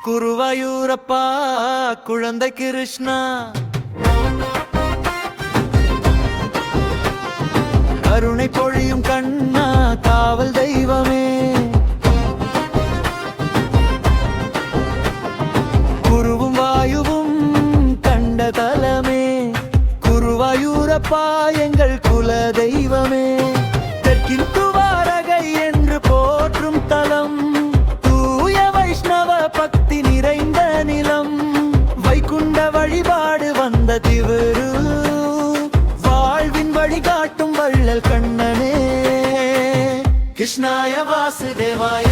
குருவாயூரப்பா குழந்தை கிருஷ்ணா, கருணை பொழியும் கண்ணா காவல் தெய்வமே, குருவும் வாயுவும் கண்ட தலமே, குருவாயூரப்பா எங்கள் குல தெய்வமே. தெற்கின் துவாரகை என்று போற்றும் தலம், தூய வைஷ்ணவ பக்தி நிறைந்த நிலம், வைகுண்ட வழிபாடு வந்த திவரு, வாழ்வின் வழிகாட்டும் வள்ளல் கண்ணனே. கிருஷ்ணாய வாசுதேவாய